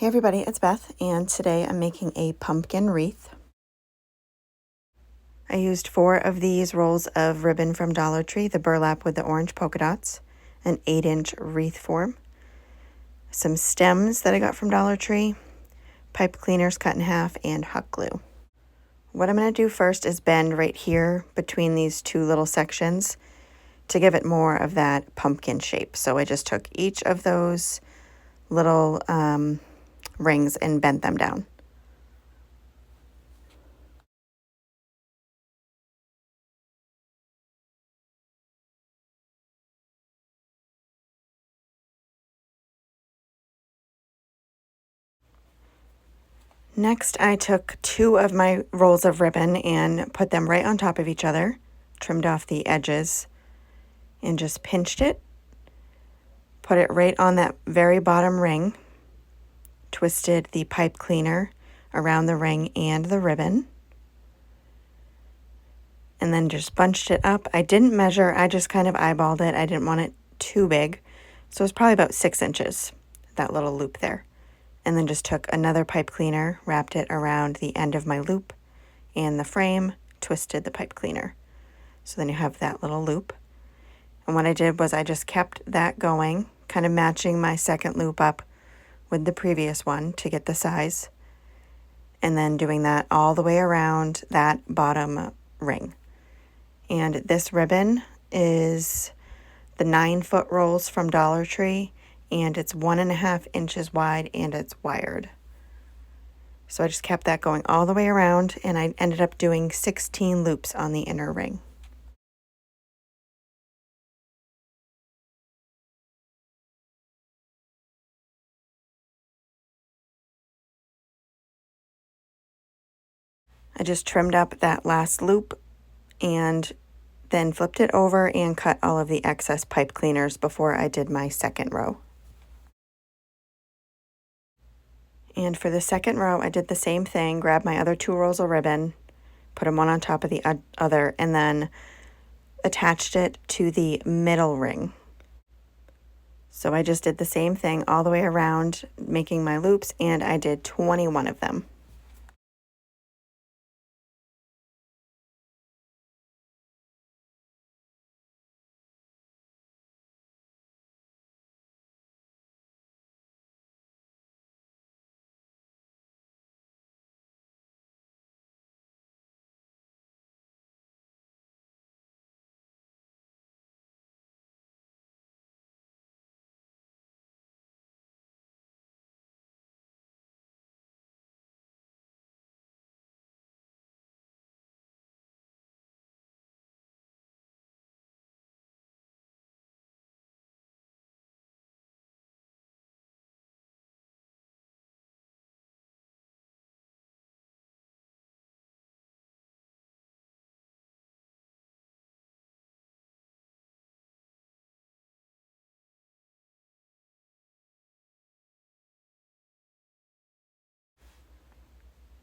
Hey everybody, it's Beth, and today I'm making a pumpkin wreath. I used 4 of these rolls of ribbon from Dollar Tree, the burlap with the orange polka dots, an 8-inch wreath form, some stems that I got from Dollar Tree, pipe cleaners cut in half, and hot glue. What I'm going to do first is bend right here between these 2 little sections to give it more of that pumpkin shape. So I just took each of those little rings and bent them down. Next, I took 2 of my rolls of ribbon and put them right on top of each other, trimmed off the edges, and just pinched it, put it right on that very bottom ring, twisted the pipe cleaner around the ring and the ribbon, and then just bunched it up. I didn't measure, I just kind of eyeballed it. I didn't want it too big, so it's probably about 6 inches, that little loop there. And then just took another pipe cleaner, wrapped it around the end of my loop and the frame, twisted the pipe cleaner. So then you have that little loop. And what I did was I just kept that going, kind of matching my second loop up with the previous one to get the size. And then doing that all the way around that bottom ring. And this ribbon is the 9-foot rolls from Dollar Tree, and it's 1.5 inches wide and it's wired. So I just kept that going all the way around, and I ended up doing 16 loops on the inner ring. I just trimmed up that last loop and then flipped it over and cut all of the excess pipe cleaners before I did my second row. And for the second row, I did the same thing, grabbed my other 2 rolls of ribbon, put them one on top of the other, and then attached it to the middle ring. So I just did the same thing all the way around, making my loops, and I did 21 of them.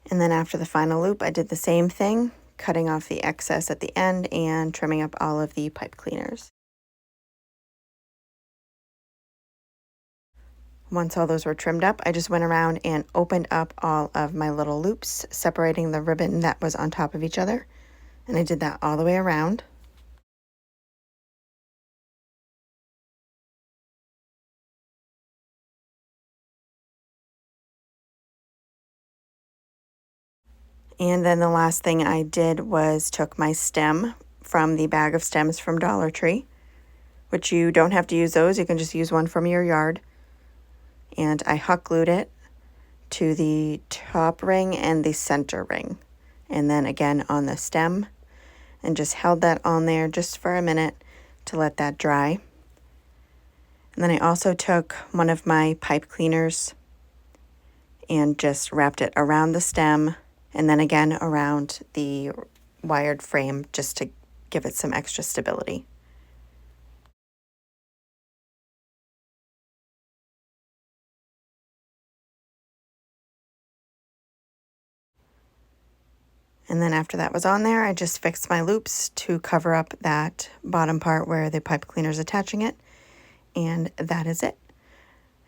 And then after the final loop, I did the same thing, cutting off the excess at the end and trimming up all of the pipe cleaners. Once all those were trimmed up, I just went around and opened up all of my little loops, separating the ribbon that was on top of each other. And I did that all the way around. And then the last thing I did was took my stem from the bag of stems from Dollar Tree, which you don't have to use those. You can just use one from your yard. And I hot glued it to the top ring and the center ring. And then again on the stem, and just held that on there just for a minute to let that dry. And then I also took one of my pipe cleaners and just wrapped it around the stem and then again around the wired frame just to give it some extra stability. And then after that was on there, I just fixed my loops to cover up that bottom part where the pipe cleaner is attaching it. And that is it.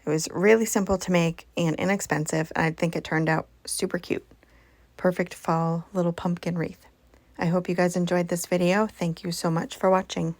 It was really simple to make and inexpensive, and I think it turned out super cute. Perfect fall little pumpkin wreath. I hope you guys enjoyed this video. Thank you so much for watching.